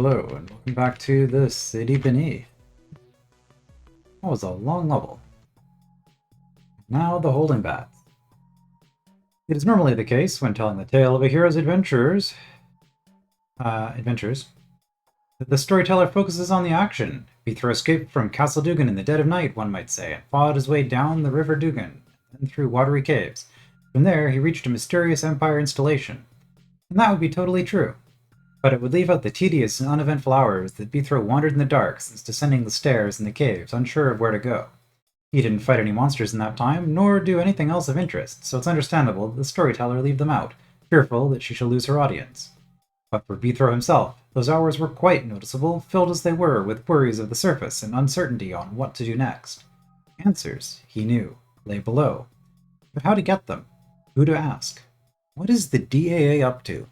Hello, and welcome back to the City Beneath. That was a long level. Now the Holding Vats. It is normally the case when telling the tale of a hero's adventures, that the storyteller focuses on the action. Beathro escaped from Castle Dugan in the dead of night, one might say, and fought his way down the River Dugan, and through watery caves. From there, he reached a mysterious Empire installation. And that would be totally true. But it would leave out the tedious and uneventful hours that Beathro wandered in the dark since descending the stairs in the caves, unsure of where to go. He didn't fight any monsters in that time, nor do anything else of interest, so it's understandable that the storyteller leave them out, fearful that she shall lose her audience. But for Beathro himself, those hours were quite noticeable, filled as they were with worries of the surface and uncertainty on what to do next. Answers, he knew, lay below. But how to get them? Who to ask? What is the DAA up to?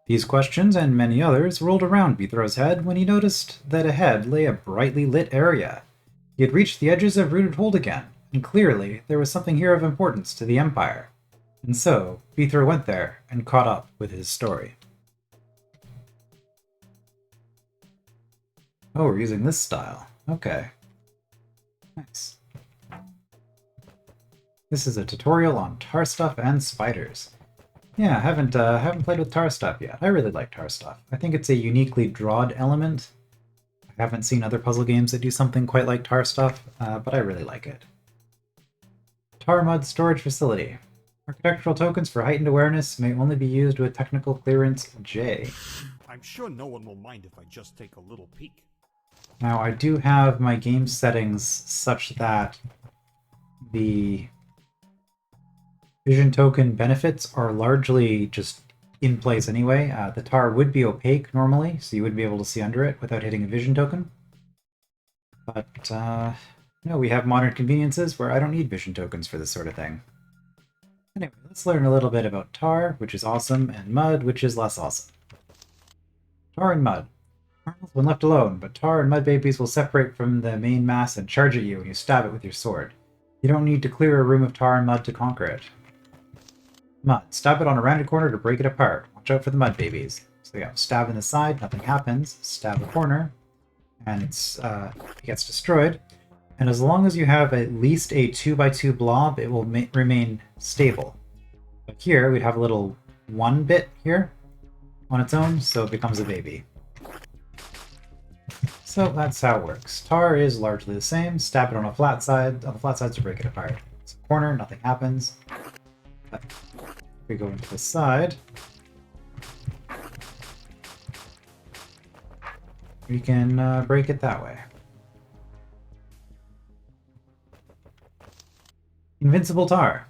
These questions, and many others, rolled around Beathro's head when he noticed that ahead lay a brightly lit area. He had reached the edges of Rooted Hold again, and clearly there was something here of importance to the Empire. And so, Beathro went there and caught up with his story. Oh, we're using this style. Okay. Nice. This is a tutorial on tar stuff and spiders. Yeah, I haven't played with tar stuff yet. I really like tar stuff. I think it's a uniquely DROD element. I haven't seen other puzzle games that do something quite like tar stuff, but I really like it. Tar Mud Storage Facility. Architectural tokens for heightened awareness may only be used with technical clearance J. I'm sure no one will mind if I just take a little peek. Now, I do have my game settings such that the vision token benefits are largely just in place anyway. The tar would be opaque normally, so you would be able to see under it without hitting a vision token. But, no, we have modern conveniences where I don't need vision tokens for this sort of thing. Anyway, let's learn a little bit about tar, which is awesome, and mud, which is less awesome. Tar and mud. Harmless when left alone, but tar and mud babies will separate from the main mass and charge at you when you stab it with your sword. You don't need to clear a room of tar and mud to conquer it. Mud. Stab it on a rounded corner to break it apart. Watch out for the mud babies. So yeah, stab in the side, nothing happens. Stab a corner, and it gets destroyed. And as long as you have at least a 2x2 blob, it will remain stable. But here, we'd have a little 1 bit here on its own, so it becomes a baby. So that's how it works. Tar is largely the same. Stab it on the flat sides to break it apart. It's a corner, nothing happens. But if we go into the side, we can break it that way. Invincible tar.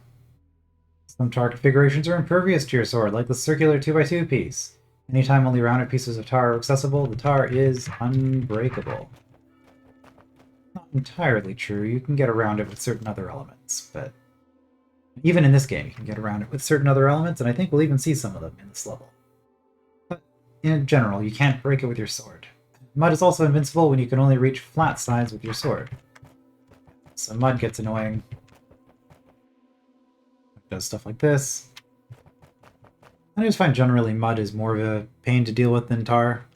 Some tar configurations are impervious to your sword, like the circular 2x2 piece. Anytime only rounded pieces of tar are accessible, the tar is unbreakable. Not entirely true, you can get around it with certain other elements, but even in this game you can get around it with certain other elements, and I think we'll even see some of them in this level. But in general, you can't break it with your sword. Mud is also invincible when you can only reach flat sides with your sword. So mud gets annoying. It does stuff like this. I just find generally mud is more of a pain to deal with than tar.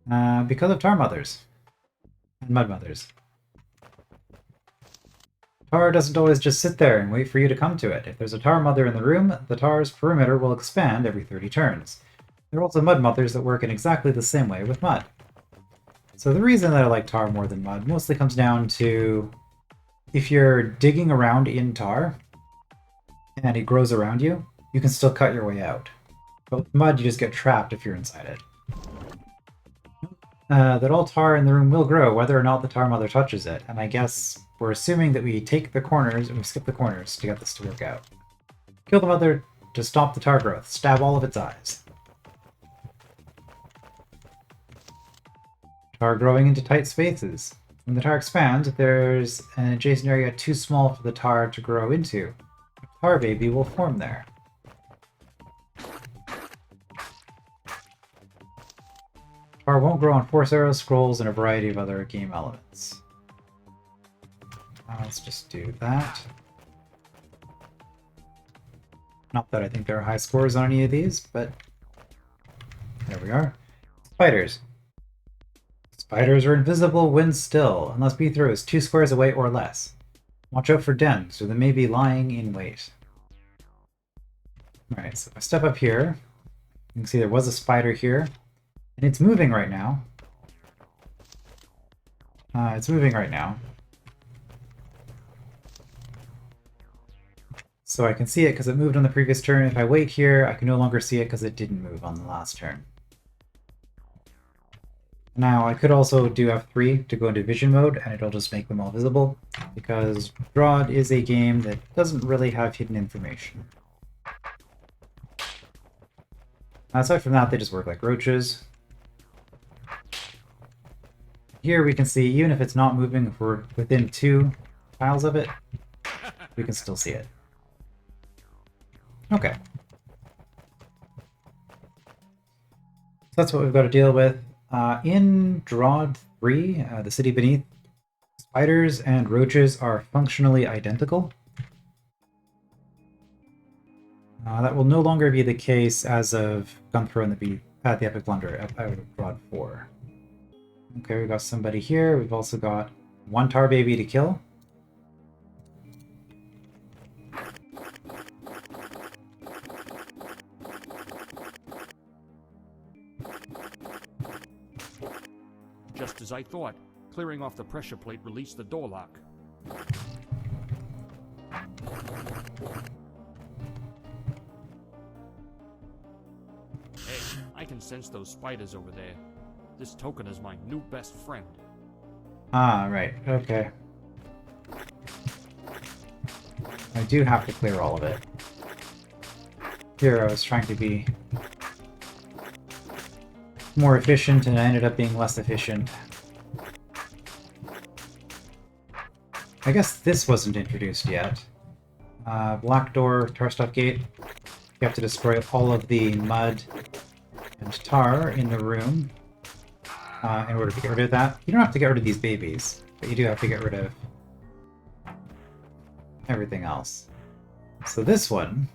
Because of tar mothers. And mud mothers. Tar doesn't always just sit there and wait for you to come to it. If there's a tar mother in the room, the tar's perimeter will expand every 30 turns. There are also mud mothers that work in exactly the same way with mud. So the reason that I like tar more than mud mostly comes down to if you're digging around in tar and it grows around you, you can still cut your way out. But with mud, you just get trapped if you're inside it. That all tar in the room will grow, whether or not the tar mother touches it, and I guess we're assuming that we take the corners and we skip the corners to get this to work out. Kill the mother to stop the tar growth. Stab all of its eyes. Tar growing into tight spaces. When the tar expands, if there's an adjacent area too small for the tar to grow into, a tar baby will form there. Tar won't grow on force arrows, scrolls, and a variety of other game elements. Let's just do that. Not that I think there are high scores on any of these, but there we are. Spiders. Spiders are invisible when still, unless B throws 2 squares away or less. Watch out for dens, or they may be lying in wait. Alright, so if I step up here, you can see there was a spider here, and it's moving right now. It's moving right now. So I can see it because it moved on the previous turn. If I wait here, I can no longer see it because it didn't move on the last turn. Now, I could also do F3 to go into vision mode, and it'll just make them all visible, because DROD is a game that doesn't really have hidden information. Aside from that, they just work like roaches. Here we can see, even if it's not moving, if we're within 2 tiles of it, we can still see it. Okay. So that's what we've got to deal with. In DROD 3, the city beneath, spiders and roaches are functionally identical. That will no longer be the case as of Gunthrow and the Epic Blunder out of DROD 4. Okay, we've got somebody here. We've also got 1 tar baby to kill. Just as I thought, clearing off the pressure plate released the door lock. Hey, I can sense those spiders over there. This token is my new best friend. Ah, right. Okay. I do have to clear all of it. Here I was trying to be more efficient, and I ended up being less efficient. I guess this wasn't introduced yet. Black door, tar stuff gate. You have to destroy all of the mud and tar in the room in order to get rid of that. You don't have to get rid of these babies, but you do have to get rid of everything else. So this one,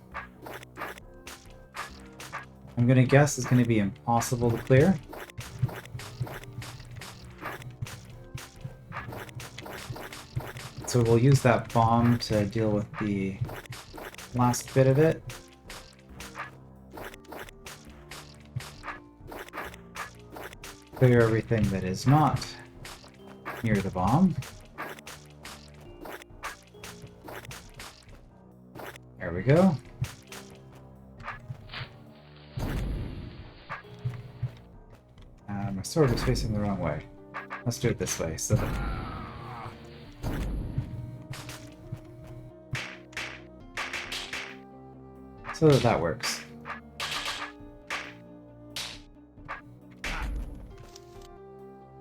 I'm gonna guess is gonna be impossible to clear. So we'll use that bomb to deal with the last bit of it. Clear everything that is not near the bomb. There we go. My sword is facing the wrong way. Let's do it this way, so that works.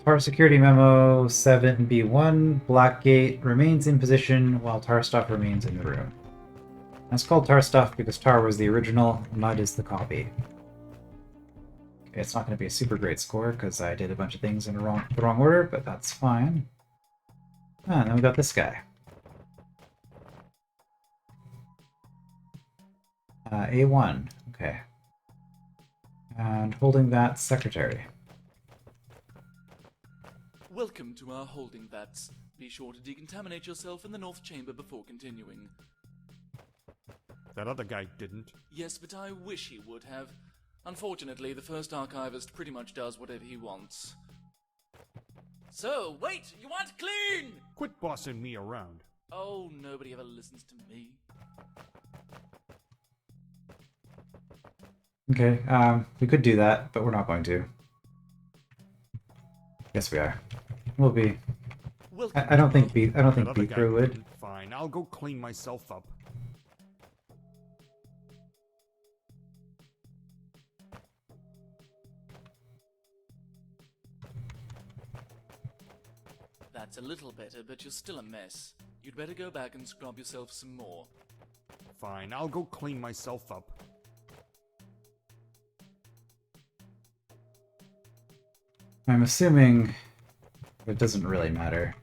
Tar security memo 7B1, Black Gate remains in position while tar stuff remains in the room. And it's called tar stuff because tar was the original, mud is the copy. Okay, it's not going to be a super great score because I did a bunch of things in the wrong order, but that's fine. And then we got this guy. A1, okay. And holding that secretary. Welcome to our holding vats. Be sure to decontaminate yourself in the north chamber before continuing. That other guy didn't. Yes, but I wish he would have. Unfortunately, the first archivist pretty much does whatever he wants. So, wait! You want clean! Quit bossing me around. Oh, nobody ever listens to me. Okay, we could do that, but we're not going to. Yes, we are. We'll be. I don't think B through would. Fine, I'll go clean myself up. That's a little better, but you're still a mess. You'd better go back and scrub yourself some more. Fine, I'll go clean myself up. I'm assuming it doesn't really matter.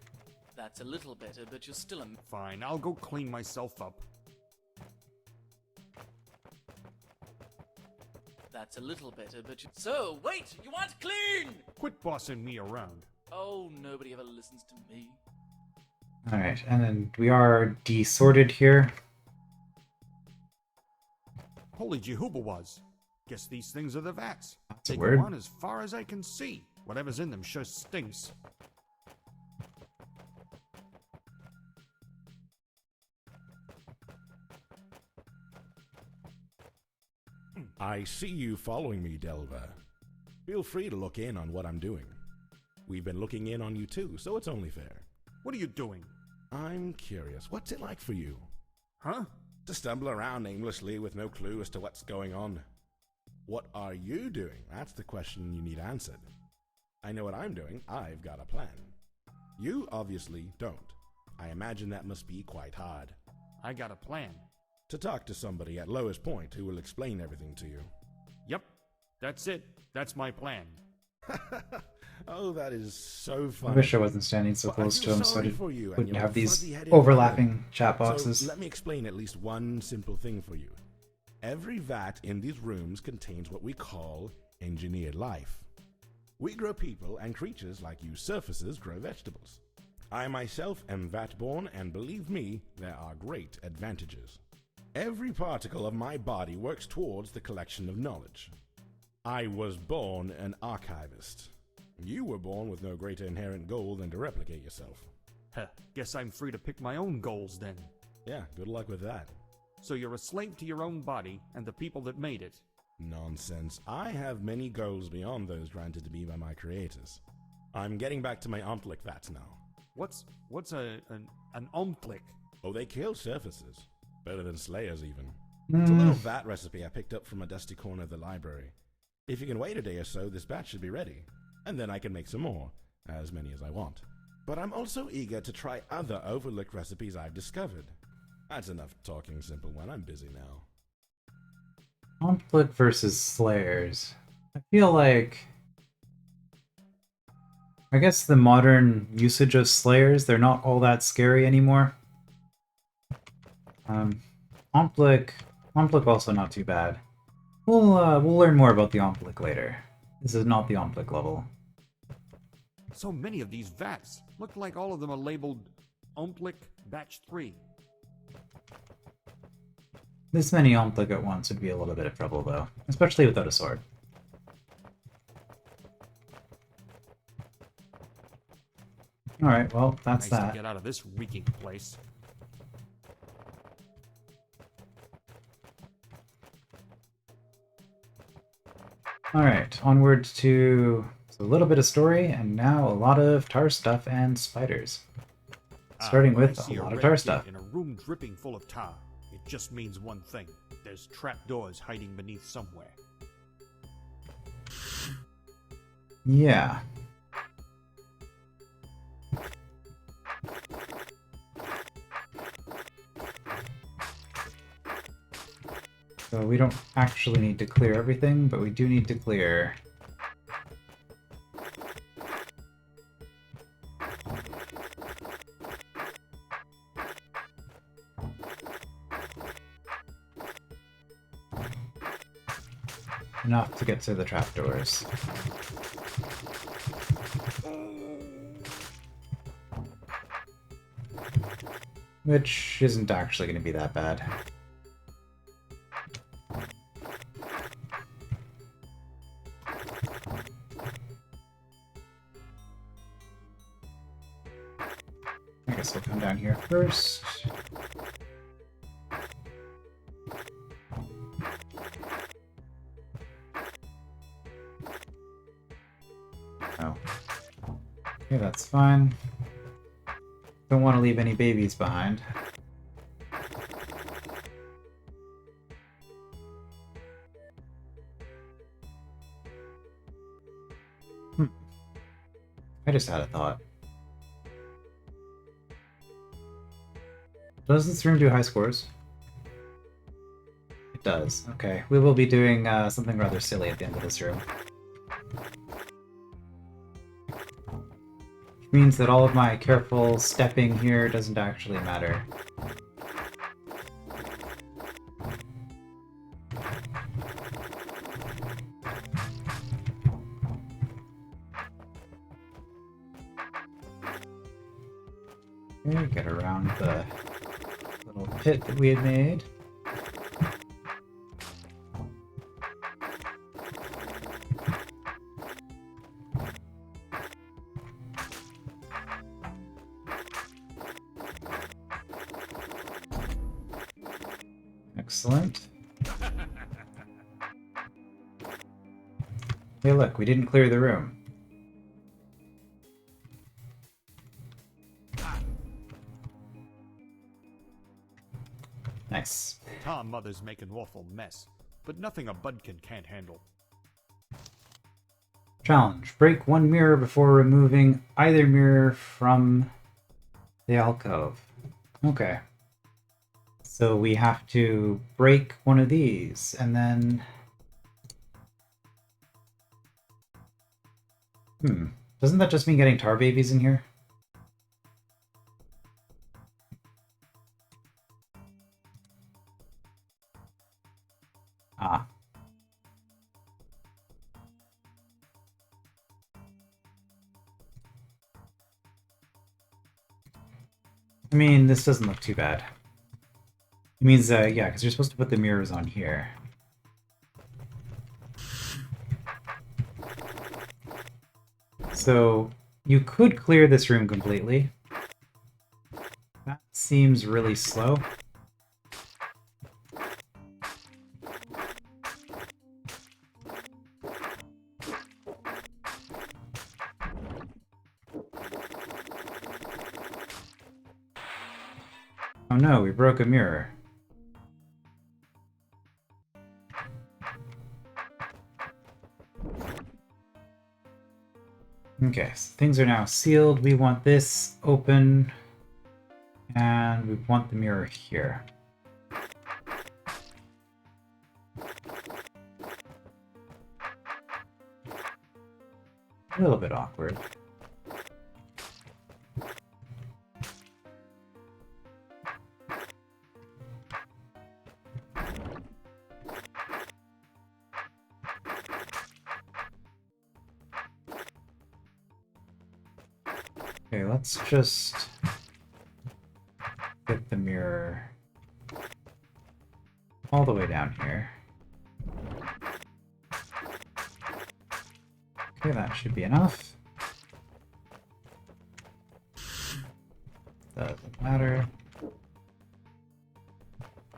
That's a little better, but you're still a... Fine, I'll go clean myself up. that's a little better, but So, wait! You want clean! Quit bossing me around. Oh, nobody ever listens to me. Alright, and then we are desorted here. Holy Jehovah-was. Guess these things are the vats. That's a They word. go on as far as I can see. Whatever's in them sure stinks. I see you following me, Delver. Feel free to look in on what I'm doing. We've been looking in on you too, so it's only fair. What are you doing? I'm curious, what's it like for you? Huh? To stumble around aimlessly with no clue as to what's going on. What are you doing? That's the question you need answered. I know what I'm doing. I've got a plan. You obviously don't. I imagine that must be quite hard. I got a plan. To talk to somebody at lowest point who will explain everything to you. Yep. That's it. That's my plan. Oh, that is so I funny. wish I wasn't standing so Well, I close feel to him so I sorry for you and wouldn't your have these fuzzy-headed overlapping chat brother. boxes. So let me explain at least one simple thing for you. Every vat in these rooms contains what we call engineered life. We grow people, and creatures like you surfaces grow vegetables. I myself am vat-born, and believe me, there are great advantages. Every particle of my body works towards the collection of knowledge. I was born an archivist. You were born with no greater inherent goal than to replicate yourself. Heh, guess I'm free to pick my own goals then. Yeah, good luck with that. So you're a slave to your own body and the people that made it. Nonsense. I have many goals beyond those granted to me by my creators. I'm getting back to my Omplic vats now. What's an omplic? Oh, they kill surfaces. Better than slayers, even. It's a little vat recipe I picked up from a dusty corner of the library. If you can wait a day or so, this batch should be ready. And then I can make some more, as many as I want. But I'm also eager to try other overlooked recipes I've discovered. That's enough talking simple when I'm busy now. Conflict versus Slayers. I feel like... I guess the modern usage of Slayers, they're not all that scary anymore. Omplic also not too bad. We'll learn more about the Omplic later. This is not the Omplic level. So many of these vats. Look like all of them are labeled Omplic Batch 3. This many Omplic at once would be a little bit of trouble, though. Especially without a sword. Alright, well, that's Nice to that. get out of this reeking place. Alright, onward to a little bit of story, and now a lot of tar stuff and spiders. Starting When I with see a lot of red tar gate stuff. in a room dripping full of tar, it just means one thing. There's trapdoors hiding beneath somewhere. Yeah. So we don't actually need to clear everything, but we do need to clear... enough to get to the trapdoors. Which isn't actually going to be that bad. I guess we'll come down here first. Oh. Okay, that's fine. Don't want to leave any babies behind. I just had a thought. Does this room do high scores? It does. Okay, we will be doing something rather silly at the end of this room. Which means that all of my careful stepping here doesn't actually matter. Okay, get around the little pit that we had made. Excellent. Hey look, we didn't clear the room. Nice. Tom Mother's making an awful mess, but nothing a Budkin can't handle. Challenge. Break one mirror before removing either mirror from the alcove. Okay. So we have to break one of these, and then... Doesn't that just mean getting tar babies in here? Ah. I mean, this doesn't look too bad. It means, yeah, because you're supposed to put the mirrors on here. So, you could clear this room completely. That seems really slow. Oh no, we broke a mirror. Okay, so things are now sealed. We want this open, and we want the mirror here. A little bit awkward. Okay, let's just get the mirror all the way down here. Okay, that should be enough. Doesn't matter.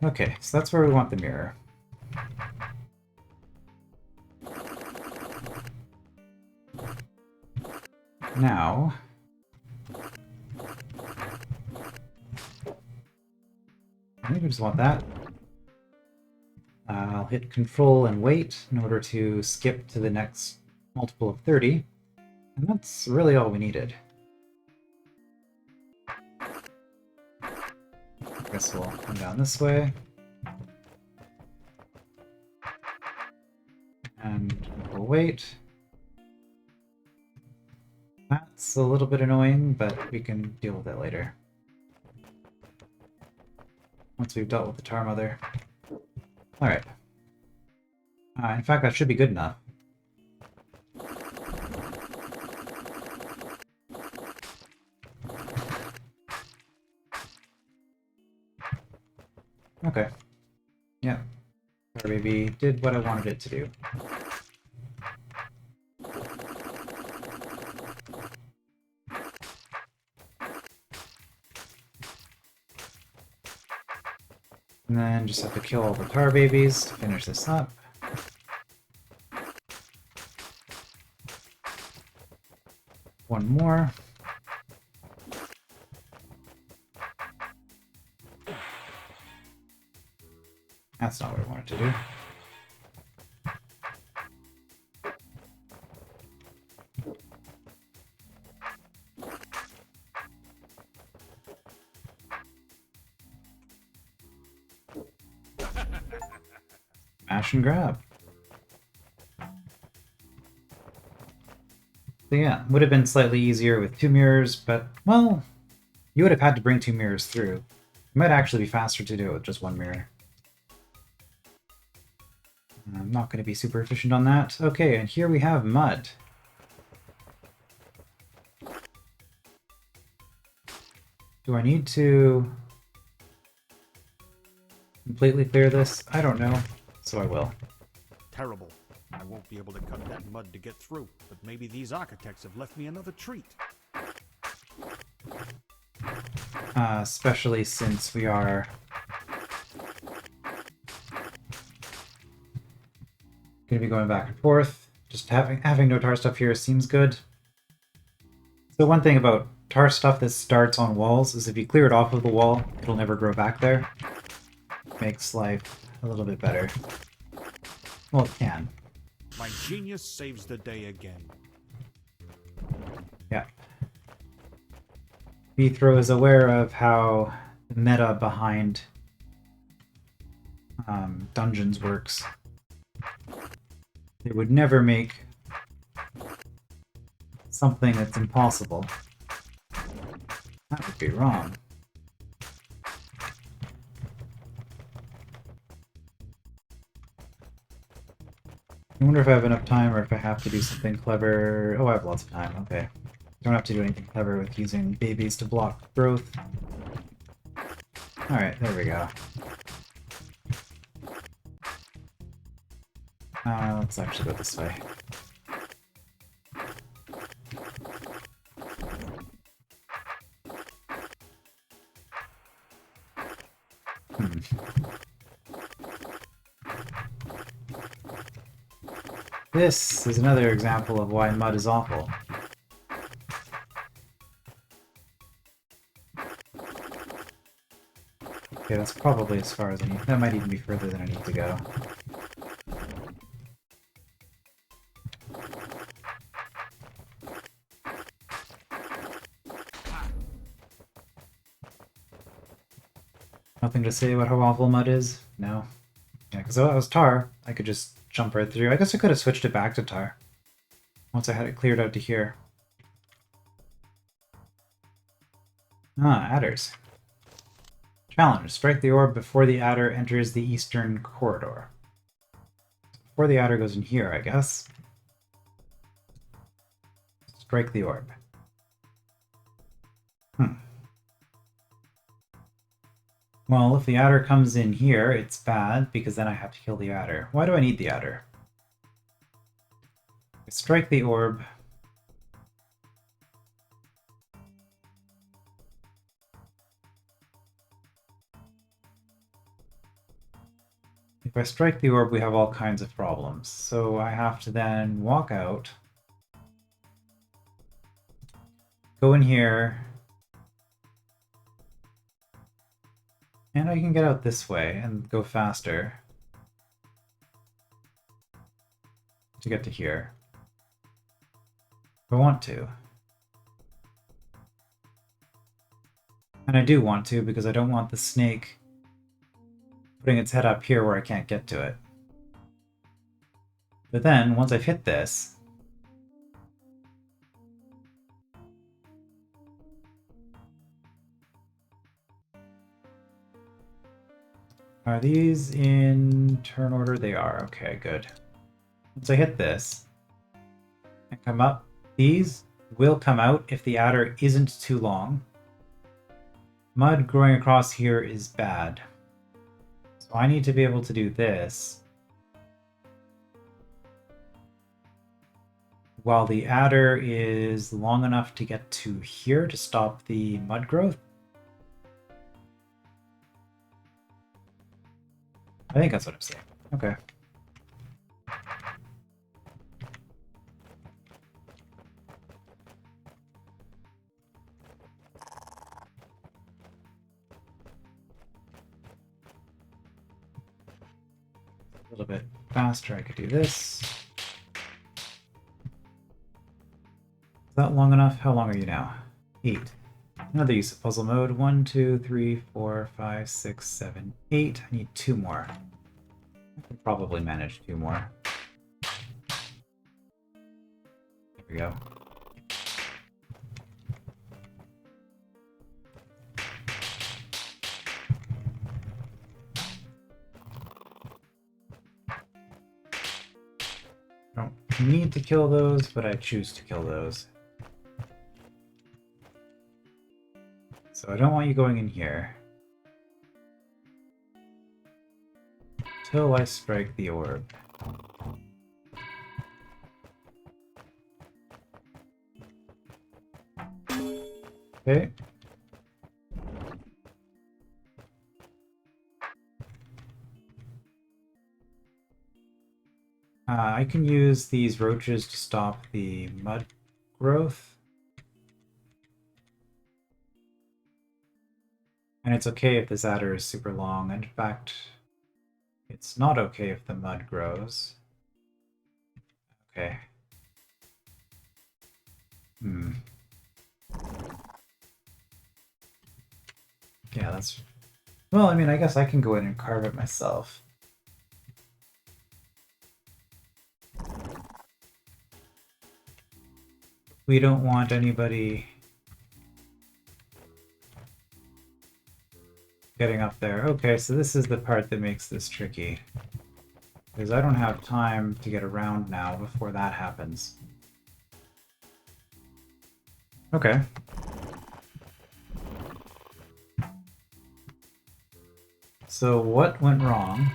Okay, so that's where we want the mirror. Now, I think we just want that. I'll hit Control and wait in order to skip to the next multiple of 30. And that's really all we needed. I guess we'll come down this way. And we'll wait. That's a little bit annoying, but we can deal with it later. Once we've dealt with the Tar Mother. Alright. In fact, that should be good enough. Okay. Yeah. Tar Baby did what I wanted it to do. And then just have to kill all the tar babies to finish this up. One more. That's not what I wanted to do. Smash and grab. So yeah, would have been slightly easier with 2 mirrors, but, well, you would have had to bring 2 mirrors through. It might actually be faster to do it with just 1 mirror. I'm not going to be super efficient on that. Okay, and here we have mud. Do I need to completely clear this? I don't know, so I will. Terrible. I won't be able to cut that mud to get through, but maybe these architects have left me another treat. Especially since we are going to be going back and forth. Just having no tar stuff here seems good. So one thing about tar stuff that starts on walls is if you clear it off of the wall, it'll never grow back there. Makes life a little bit better. Well, it can. My genius saves the day again. Yeah. Bithro is aware of how the meta behind dungeons works. They would never make something that's impossible. That would be wrong. I wonder if I have enough time or if I have to do something clever. Oh, I have lots of time. Okay. Don't have to do anything clever with using babies to block growth. Alright, there we go. Let's actually go this way. This is another example of why mud is awful. Okay, that's probably as far as I need. That might even be further than I need to go. Nothing to say about how awful mud is? No. Yeah, because if it was tar, I could just jump right through. I guess I could have switched it back to tar once I had it cleared out to here. Ah, adders. Challenge. Strike the orb before the adder enters the eastern corridor. Before the adder goes in here, I guess. Strike the orb. Well, if the adder comes in here, it's bad, because then I have to kill the adder. Why do I need the adder? Strike the orb. If I strike the orb, we have all kinds of problems. So I have to then walk out, go in here, and I can get out this way and go faster to get to here. If I want to. And I do want to, because I don't want the snake putting its head up here where I can't get to it. But then, once I've hit this, are these in turn order? They are. Okay, good. Once I hit this and come up, these will come out if the adder isn't too long. Mud growing across here is bad. So I need to be able to do this while the adder is long enough to get to here to stop the mud growth. I think that's what I'm saying. Okay. A little bit faster, I could do this. Is that long enough? How long are you now? 8. Another use of puzzle mode. 1, 2, 3, 4, 5, 6, 7, 8. I need 2 more. I can probably manage 2 more. There we go. I don't need to kill those, but I choose to kill those. So I don't want you going in here. Till I strike the orb. Okay. I can use these roaches to stop the mud growth. And it's okay if this adder is super long. In fact, it's not okay if the mud grows. Okay. Yeah, that's... Well, I mean, I guess I can go in and carve it myself. We don't want anybody getting up there. Okay, so this is the part that makes this tricky. Because I don't have time to get around now before that happens. Okay. So what went wrong?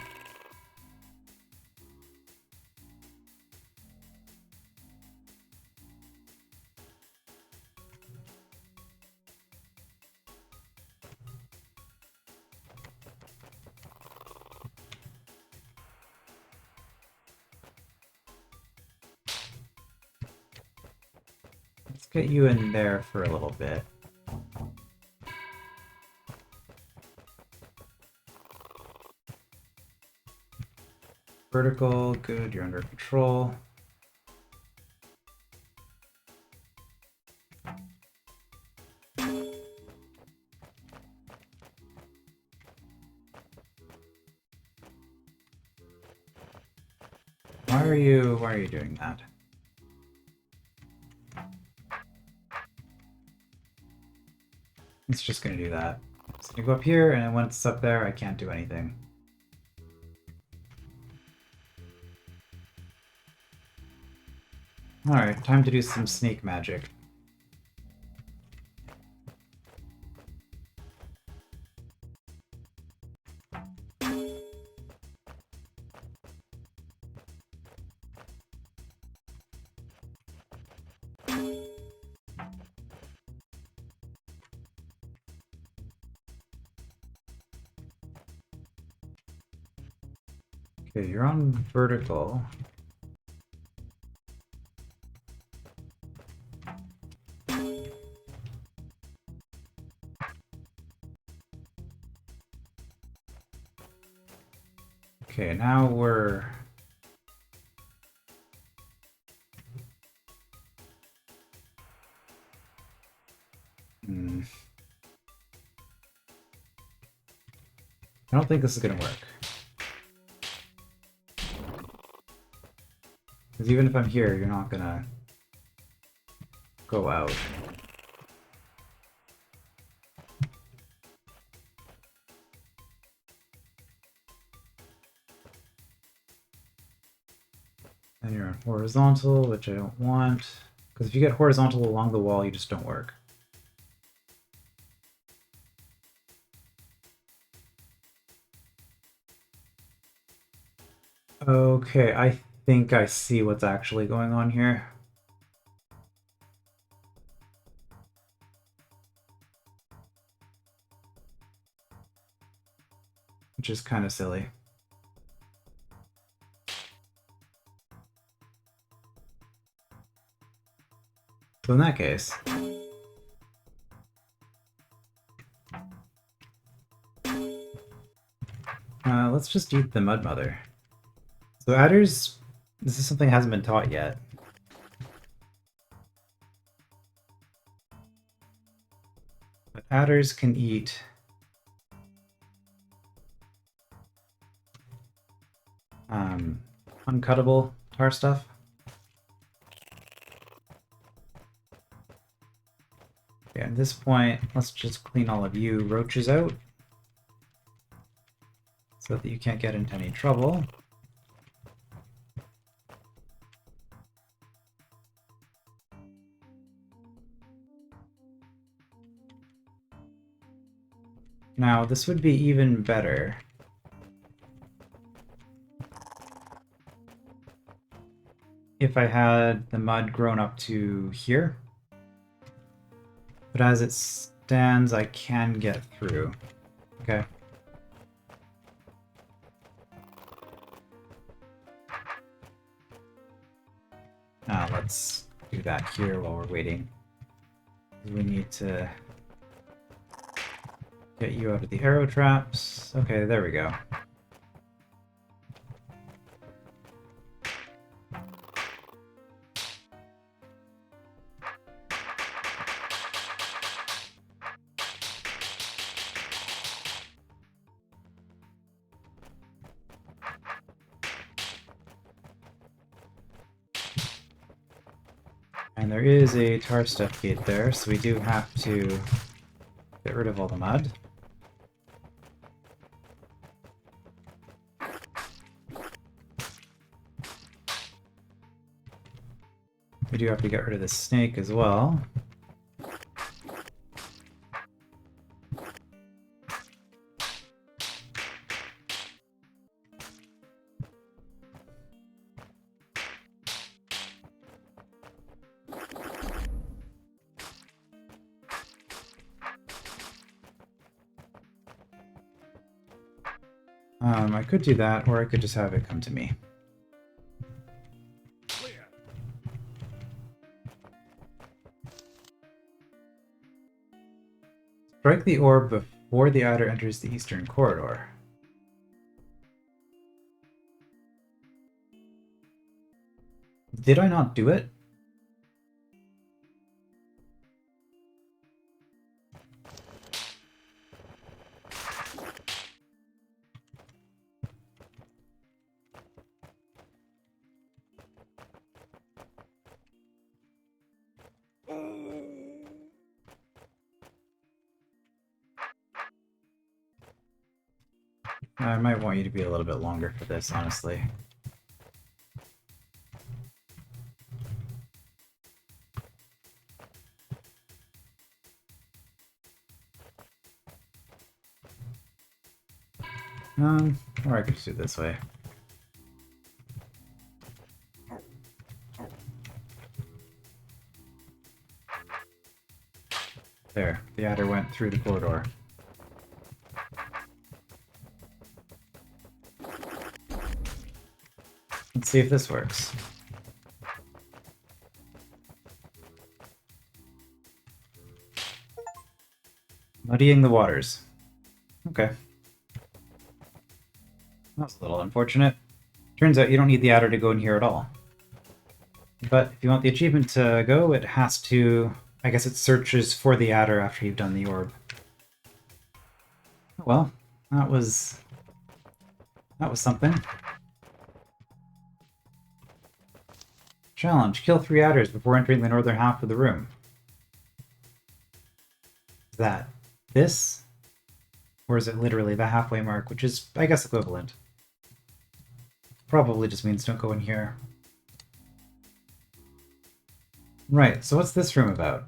Let's get you in there for a little bit. Vertical, good, you're under control. Why are you doing that? It's just gonna do that. It's gonna go up here, and once it's up there, I can't do anything. Alright, time to do some sneak magic. Okay, you're on vertical. Okay, now we're... I don't think this is gonna work. Because even if I'm here, you're not gonna go out. And you're on horizontal, which I don't want. Because if you get horizontal along the wall, you just don't work. Okay, I think I see what's actually going on here. Which is kind of silly. So in that case... let's just eat the Mud Mother. So adders... This is something that hasn't been taught yet. But adders can eat... uncuttable tar stuff. Okay, at this point, let's just clean all of you roaches out so that you can't get into any trouble. Now, this would be even better if I had the mud grown up to here. But as it stands, I can get through. Okay. Now let's do that here while we're waiting. We need to get you out of the arrow traps. Okay, there we go. And there is a tar stuff gate there, so we do have to get rid of all the mud. We do have to get rid of the snake as well. I could do that, or I could just have it come to me. Clear. Strike the orb before the adder enters the eastern corridor. Did I not do it? I might want you to be a little bit longer for this, honestly. Or I could just do it this way. There, the adder went through the corridor. Let's see if this works. Muddying the waters. Okay. That's a little unfortunate. Turns out you don't need the adder to go in here at all. But if you want the achievement to go, it has to... I guess it searches for the adder after you've done the orb. Well, that was something. Challenge. Kill 3 adders before entering the northern half of the room. Is that this? Or is it literally the halfway mark, which is, I guess, equivalent? Probably just means don't go in here. Right, so what's this room about?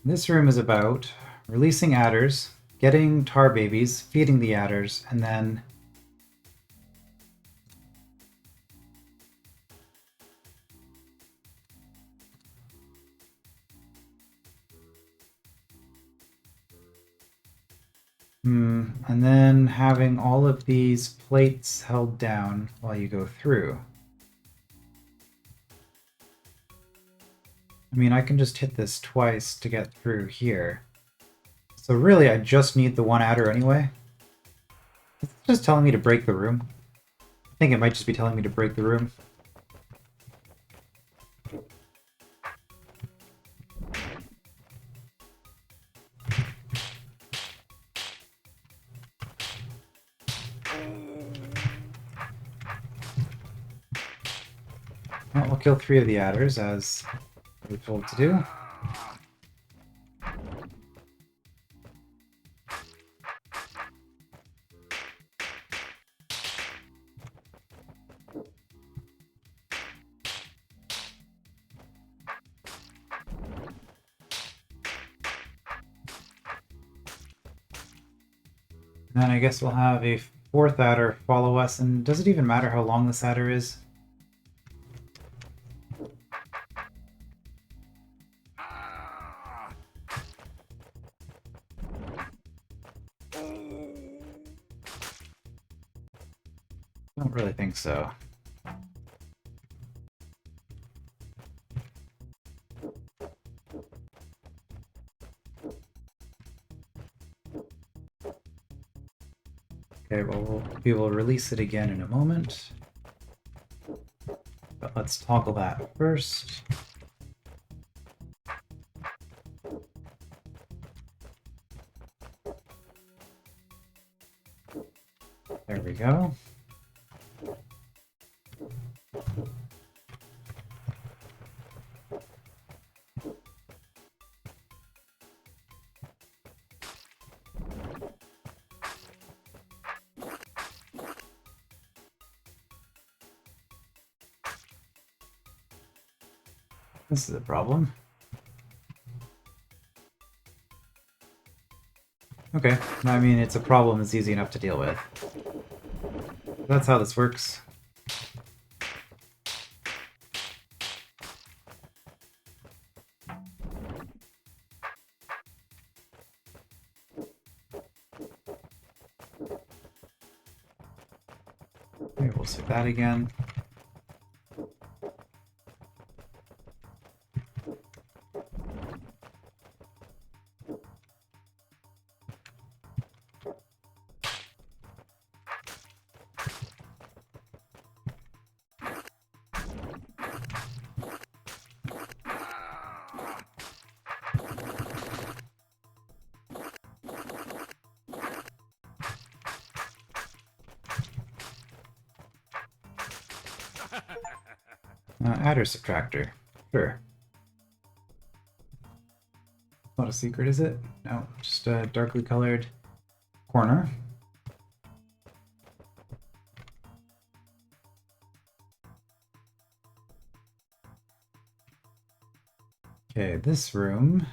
This room is about releasing adders, getting tar babies, feeding the adders, and then... and then having all of these plates held down while you go through. I mean, I can just hit this twice to get through here. So really, I just need the one adder anyway. It's just telling me to break the room. I think it might just be telling me to break the room. Well, we'll kill 3 of the adders, as we're told to do. And then I guess we'll have a fourth adder follow us, and does it even matter how long this adder is? Don't really think so. Okay, well, we will release it again in a moment. But let's toggle that first. There we go. This is a problem. Okay, I mean, it's a problem that's easy enough to deal with. That's how this works. Okay, we'll see that again. Adder subtractor. Sure. Not a secret, is it? No, just a darkly colored corner. Okay, this room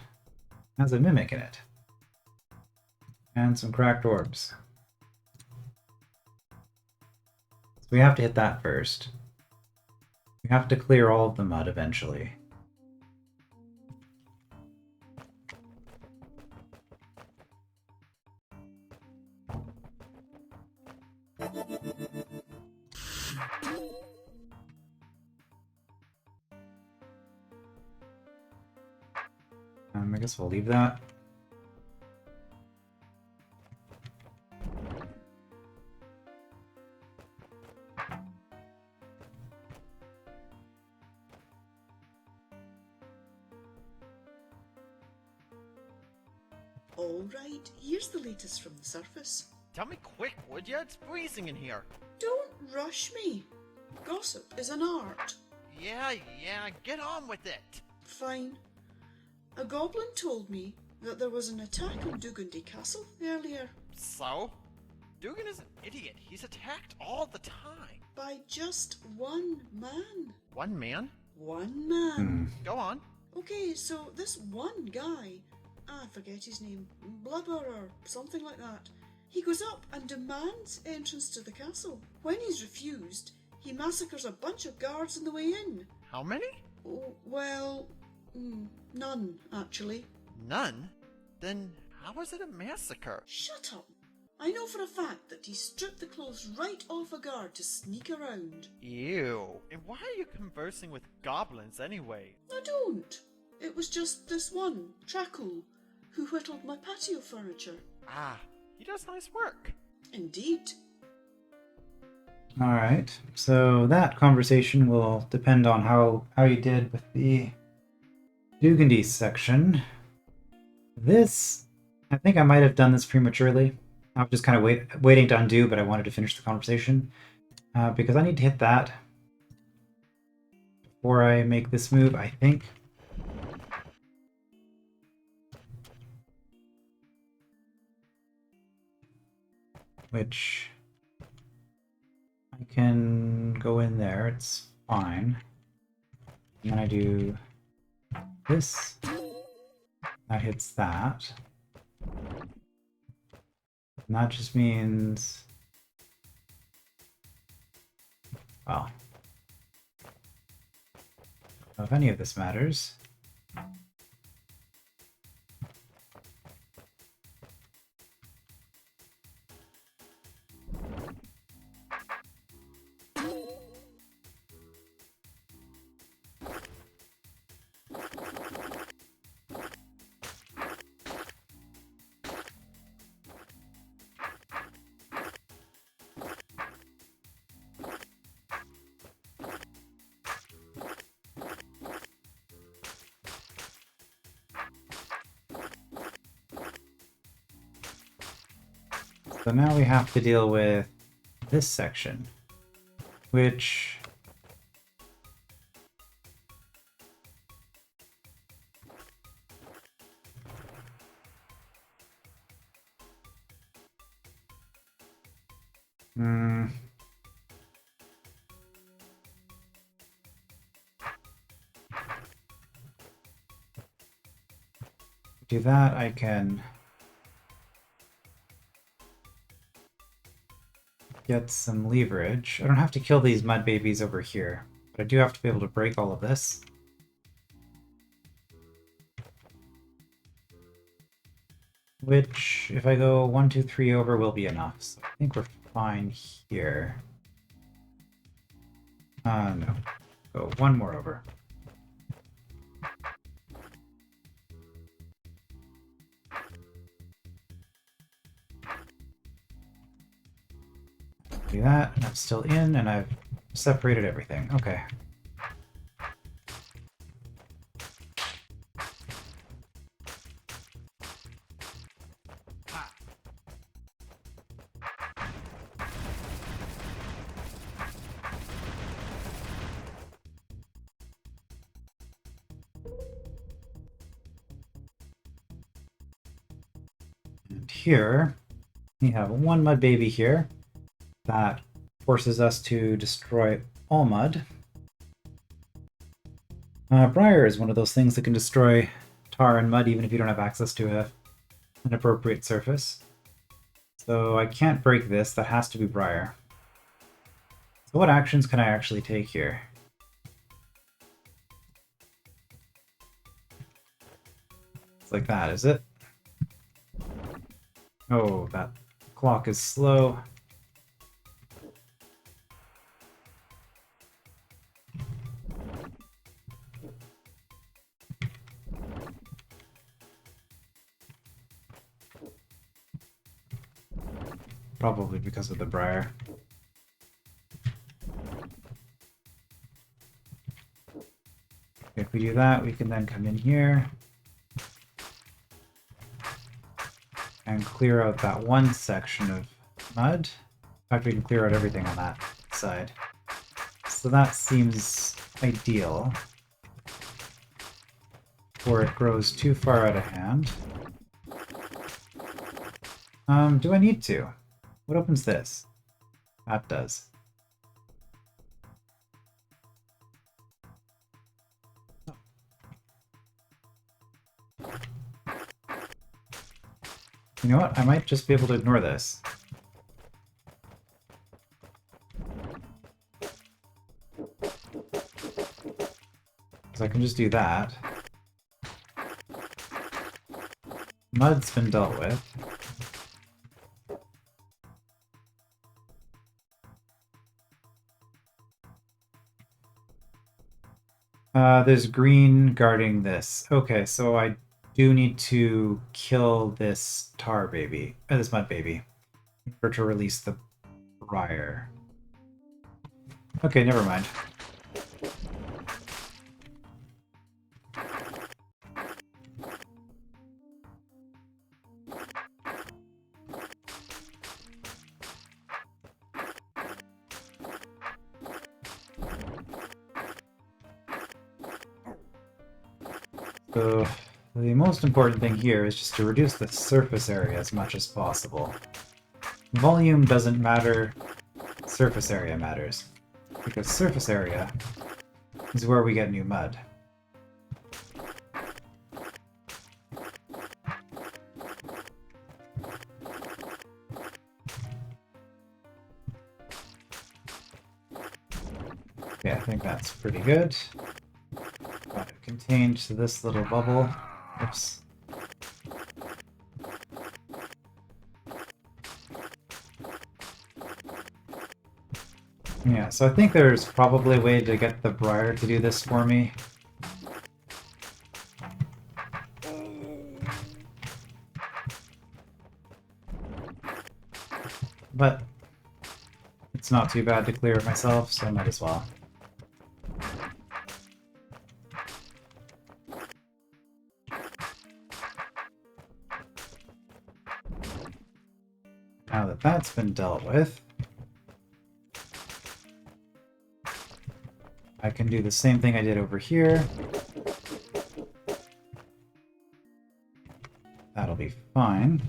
has a mimic in it. And some cracked orbs. So we have to hit that first. We have to clear all of the mud eventually. I guess we'll leave that. All right, here's the latest from the surface. Tell me quick, would ya? It's freezing in here. Don't rush me. Gossip is an art. Yeah, get on with it. Fine. A goblin told me that there was an attack on Dugandy Castle earlier So? Dugan is an idiot. He's attacked all the time. by just one man. One man? One man. Go on. Okay, so this one guy, I forget his name, Blubber or something like that, he goes up and demands entrance to the castle. When he's refused, he massacres a bunch of guards on the way in. How many? Oh, well, none, actually. None? Then how is it a massacre? Shut up. I know for a fact that he stripped the clothes right off a guard to sneak around. Ew. And why are you conversing with goblins anyway? I don't. It was just this one, Trackle, who whittled my patio furniture. Ah, he does nice work. Indeed. Alright, so that conversation will depend on how you did with the Dugandy section. This, I think I might have done this prematurely. I'm just kind of waiting to undo, but I wanted to finish the conversation. Because I need to hit that before I make this move, I think. Which I can go in there, it's fine. And then I do this. That hits that. And that just means... well... if any of this matters... So now we have to deal with this section, which... do that, I can get some leverage. I don't have to kill these mud babies over here, but I do have to be able to break all of this. Which, if I go 1, 2, 3 over, will be enough. So I think we're fine here. No. Go 1 more over. Do that, and I'm still in, and I've separated everything. Okay. And here, we have 1 mud baby here. That forces us to destroy all mud. Briar is one of those things that can destroy tar and mud even if you don't have access to an appropriate surface. So I can't break this, that has to be Briar. So what actions can I actually take here? It's like that, is it? Oh, that clock is slow. Probably because of the briar. If we do that, we can then come in here and clear out that one section of mud. In fact, we can clear out everything on that side. So that seems ideal, before it grows too far out of hand. Do I need to? What opens this? That does. You know what? I might just be able to ignore this. So I can just do that. Mud's been dealt with. There's green guarding this. Okay, so I do need to kill this tar baby, this mud baby, in order to release the briar. Okay, never mind. So the most important thing here is just to reduce the surface area as much as possible. Volume doesn't matter, surface area matters. Because surface area is where we get new mud. Yeah, I think that's pretty good. Got it contained to this little bubble. Oops. Yeah, so I think there's probably a way to get the Briar to do this for me. But it's not too bad to clear it myself, so I might as well. Now that that's been dealt with, I can do the same thing I did over here. That'll be fine.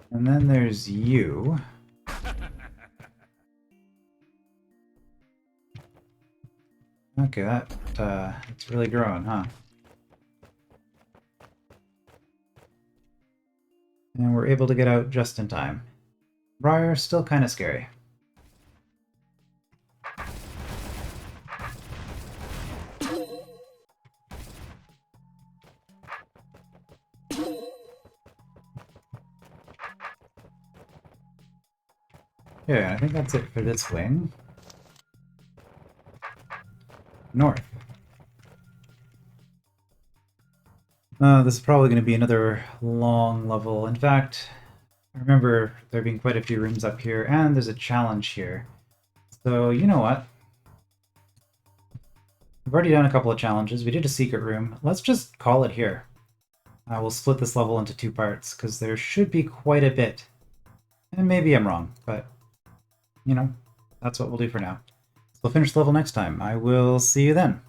And then there's you. Okay, it's really growing, huh? And we're able to get out just in time. Briar, still kind of scary. Yeah, I think that's it for this wing. North. This is probably going to be another long level. In fact, I remember there being quite a few rooms up here, and there's a challenge here. So, you know what? We've already done a couple of challenges. We did a secret room. Let's just call it here. We'll split this level into 2 parts, because there should be quite a bit. And maybe I'm wrong, but, you know, that's what we'll do for now. So we'll finish the level next time. I will see you then.